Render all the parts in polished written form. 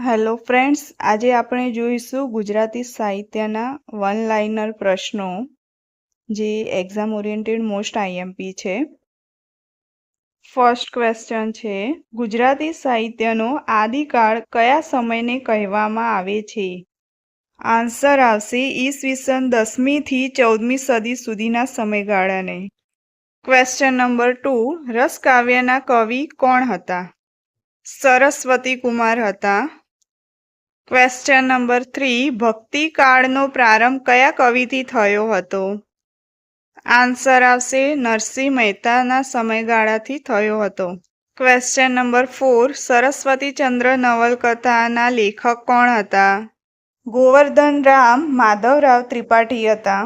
Hello friends, આજે આપણે જોઈશું ગુજરાતી સાહિત્યના વન લાઇનર પ્રશ્નો જે એક્ઝામ ઓરિએન્ટેડ મોસ્ટ આઈએમપી છે. ફર્સ્ટ ક્વેશ્ચન છે, ગુજરાતી સાહિત્યનો આદિકાળ કયા સમયને કહેવામાં આવે છે? આન્સર આવશે ઈસવીસન 10મી થી 14મી સદી સુધીના સમયગાળાને. ક્વેશ્ચન નંબર 2, રસકાવ્યના કવિ કોણ હતા? સરસ્વતી કુમાર હતા. ક્વેશ્ચન નંબર 3, ભક્તિકાળનો પ્રારંભ કયા કવિથી થયો હતો? આન્સર આવશે નરસિંહ મહેતાના સમયગાળાથી થયો હતો. ક્વેશ્ચન નંબર 4, સરસ્વતીચંદ્ર નવલકથાના લેખક કોણ હતા? ગોવર્ધન રામ માધવરાવ ત્રિપાઠી હતા.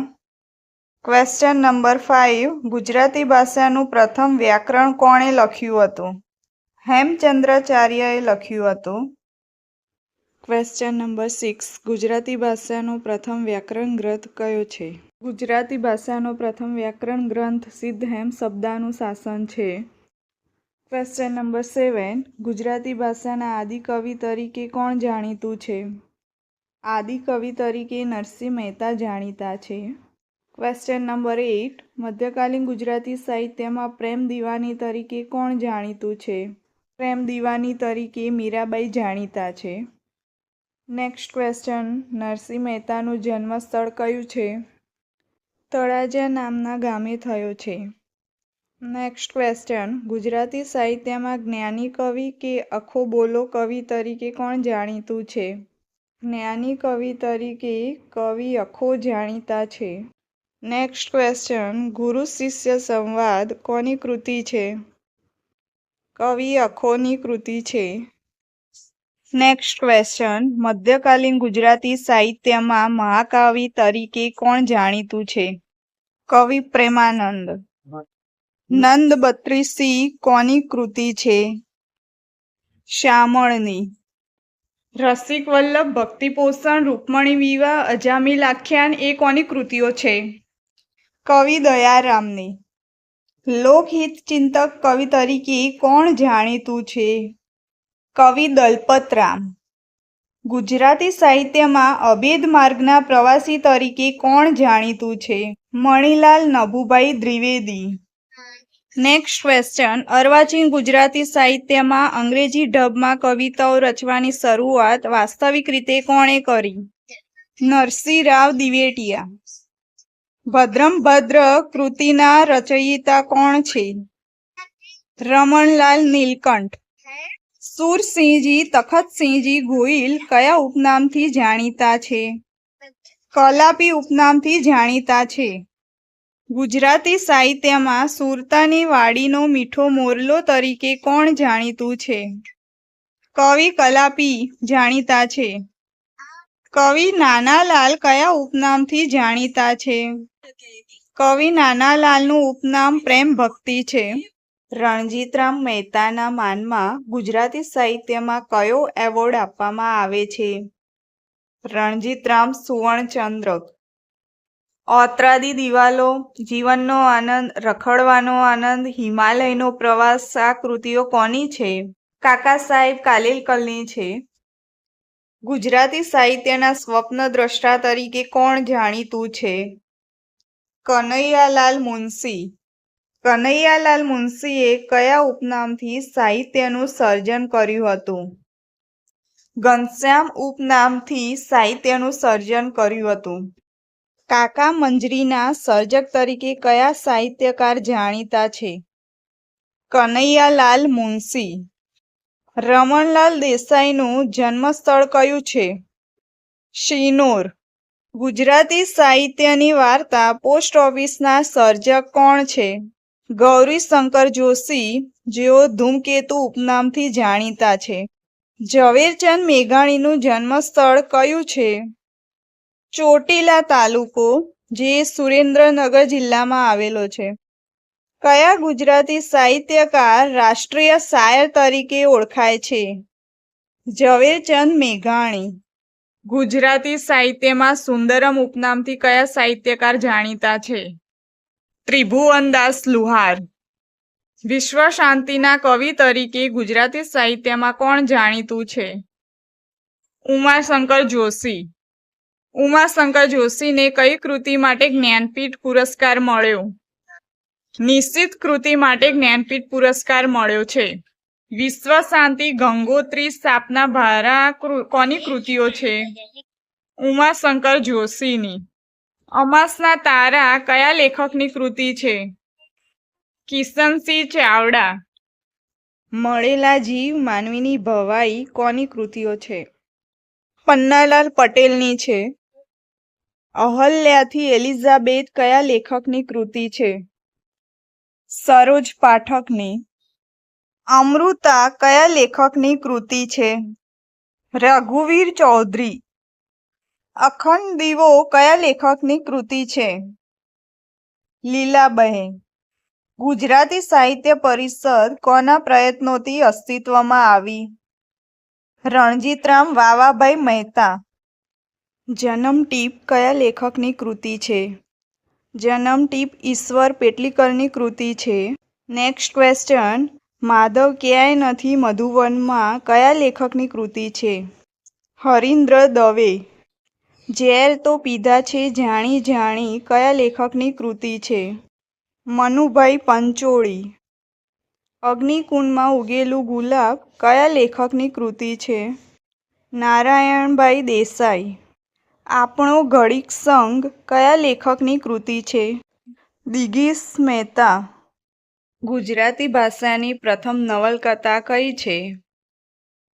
ક્વેશ્ચન નંબર 5, ગુજરાતી ભાષાનું પ્રથમ વ્યાકરણ કોણે લખ્યું હતું? હેમચંદ્રાચાર્યએ લખ્યું હતું. ક્વેશ્ચન નંબર 6, ગુજરાતી ભાષાનો પ્રથમ વ્યાકરણ ગ્રંથ કયો છે? ગુજરાતી ભાષાનો પ્રથમ વ્યાકરણ ગ્રંથ સિદ્ધહેમ શબ્દાનુશાસન છે. ક્વેશ્ચન નંબર 7, ગુજરાતી ભાષાના આદિકવિ તરીકે કોણ જાણીતું છે? આદિકવિ તરીકે નરસિંહ મહેતા જાણીતા છે. ક્વેશ્ચન નંબર 8, મધ્યકાલીન ગુજરાતી સાહિત્યમાં પ્રેમ દીવાની તરીકે કોણ જાણીતું છે? પ્રેમ દીવાની તરીકે મીરાબાઈ જાણીતા છે. નેક્સ્ટ ક્વેશ્ચન, નરસિંહ મહેતાનું જન્મસ્થળ કયું છે? તળાજા નામના ગામે થયો છે. નેક્સ્ટ ક્વેશ્ચન, ગુજરાતી સાહિત્યમાં જ્ઞાની કવિ કે અખો બોલો કવિ તરીકે કોણ જાણીતું છે? જ્ઞાની કવિ તરીકે કવિ અખો જાણીતા છે. નેક્સ્ટ ક્વેશ્ચન, ગુરુ શિષ્ય સંવાદ કોની કૃતિ છે? કવિ અખોની કૃતિ છે. નેક્સ્ટ ક્વેશ્ચન, મધ્યકાલીન ગુજરાતી સાહિત્યમાં મહાકવિ તરીકે કોણ જાણીતું છે? કવિ પ્રેમાનંદ. નંદ બત્રીસી કોની કૃતિ છે? શામળની. રસિક વલ્લભ, ભક્તિપોષણ, રૂકમણી વિવાહ, અજામિલ આખ્યાન એ કોની કૃતિઓ છે? કવિ દયારામની. લોકહિત ચિંતક કવિ તરીકે કોણ જાણીતું છે? કવિ દલપતરામ. ગુજરાતી સાહિત્યમાં અભેદ માર્ગના પ્રવાસી તરીકે કોણ જાણીતું છે? મણિલાલ નભુભાઈ દ્વિવેદી. નેક્સ્ટ ક્વેશ્ચન, અર્વાચીન ગુજરાતી સાહિત્યમાં અંગ્રેજી ઢબમાં કવિતાઓ રચવાની શરૂઆત વાસ્તવિક રીતે કોણે કરી? નરસિંહ રાવ દિવેટિયા. ભદ્રંભદ્ર કૃતિના રચયિતા કોણ છે? રમણલાલ નીલકંઠ. સુરસિંહજી તખતસિંહજી ગોહિલ કયા ઉપનામથી જાણીતા છે? કલાપી ઉપનામથી જાણીતા છે. ગુજરાતી સાહિત્યમાં સુરતાની વાડીનો મીઠો મોરલો તરીકે કોણ જાણીતું છે? કવિ કલાપી જાણીતા છે. કવિ નાનાલાલ કયા ઉપનામથી જાણીતા છે? કવિ નાનાલાલનું ઉપનામ પ્રેમ ભક્તિ છે. રણજીતરામ મહેતાના માનમાં ગુજરાતી સાહિત્યમાં કયો એવોર્ડ આપવામાં આવે છે? રણજીતરામ સુવર્ણચંદ્રક. ઔત્રાદી દિવાલો, જીવનનો આનંદ, રખડવાનો આનંદ, હિમાલયનો પ્રવાસ આ કૃતિઓ કોની છે? કાકા સાહેબ કાલેલકરની છે. ગુજરાતી સાહિત્યના સ્વપ્નદ્રષ્ટા તરીકે કોણ જાણીતું છે? કનૈયાલાલ મુનશી. કનૈયાલાલ મુનશીએ કયા ઉપનામથી સાહિત્યનું સર્જન કર્યું હતું? ઘનશ્યામ ઉપનામથી સાહિત્યનું સર્જન કર્યું હતું. કાકા મંજરીના સર્જક તરીકે કયા સાહિત્યકાર જાણીતા છે? કનૈયાલાલ મુનશી. રમણલાલ દેસાઈનું જન્મસ્થળ કયું છે? શિનોર. ગુજરાતી સાહિત્યની વાર્તા પોસ્ટ ઓફિસના સર્જક કોણ છે? ગૌરીશંકર જોશી, જેઓ ધૂમકેતુ ઉપનામથી જાણીતા છે. ઝવેરચંદ મેઘાણીનું જન્મસ્થળ કયું છે? ચોટીલા તાલુકો, જે સુરેન્દ્રનગર જિલ્લામાં આવેલો છે. કયા ગુજરાતી સાહિત્યકાર રાષ્ટ્રીય શાયર તરીકે ઓળખાય છે? ઝવેરચંદ મેઘાણી. ગુજરાતી સાહિત્યમાં સુંદરમ ઉપનામથી કયા સાહિત્યકાર જાણીતા છે? ત્રિભુવનદાસ લુહાર. વિશ્વ શાંતિના કવિ તરીકે ગુજરાતી સાહિત્યમાં કોણ જાણીતું છે? ઉમાશંકર જોશી. ઉમાશંકર જોશીને કઈ કૃતિ માટે જ્ઞાનપીઠ પુરસ્કાર મળ્યો? નિશ્ચિત કૃતિ માટે જ્ઞાનપીઠ પુરસ્કાર મળ્યો છે. વિશ્વ શાંતિ ગંગોત્રી સ્થાપના ભારા કોની કૃતિઓ છે? ઉમાશંકર જોશીની. અમાસના તારા કયા લેખકની કૃતિ છે? કિશનસિંહ ચાવડા. મળેલા જીવ માનવીની ભવાઈ કોની કૃતિઓ છે? પન્નાલાલ પટેલની છે. અહલ્યાથી એલિઝાબેથ કયા લેખકની કૃતિ છે? સરોજ પાઠકની. અમૃતા કયા લેખકની કૃતિ છે? રઘુવીર ચૌધરી. અખંડ દીવો કયા લેખકની કૃતિ છે? લીલાબહેન. ગુજરાતી સાહિત્ય પરિષદ કોના પ્રયત્નોથી અસ્તિત્વમાં આવી? રણજીતરામ વાવાભાઈ મહેતા. જનમટીપ કયા લેખકની કૃતિ છે? જનમટીપ ઈશ્વર પેટલીકરની કૃતિ છે. Next question. માધવ ક્યાંય નથી મધુવનમાં કયા લેખકની કૃતિ છે? હરીન્દ્ર દવે. ઝેર તો પીધા છે જાણી જાણી કયા લેખકની કૃતિ છે? મનુભાઈ પંચોળી. અગ્નિકુંડમાં ઉગેલું ગુલાબ કયા લેખકની કૃતિ છે? નારાયણભાઈ દેસાઈ. આપણો ઘડીક સંગ કયા લેખકની કૃતિ છે? દિગીશ મહેતા. ગુજરાતી ભાષાની પ્રથમ નવલકથા કઈ છે?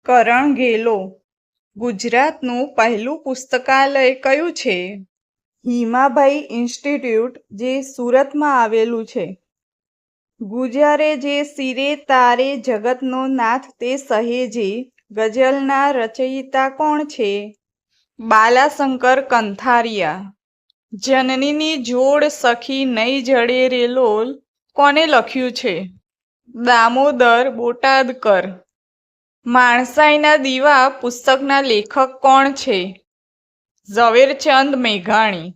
કરણ ઘેલો. ગુજરાતનું પહેલું પુસ્તકાલય કયું છે? હિમાભાઈ ઇન્સ્ટિટ્યૂટ જે સુરતમાં આવેલું છે. ગુજારે જે શિરે તારે જગતનો નાથ તે સહેજે ગઝલના રચયિતા કોણ છે? બાલાશંકર કંથારિયા. જનનીની જોડ સખી નહીં જડે રે લોલ કોને લખ્યું છે? દામોદર બોટાદકર. માણસાઈના દીવા પુસ્તકના લેખક કોણ છે? ઝવેરચંદ મેઘાણી.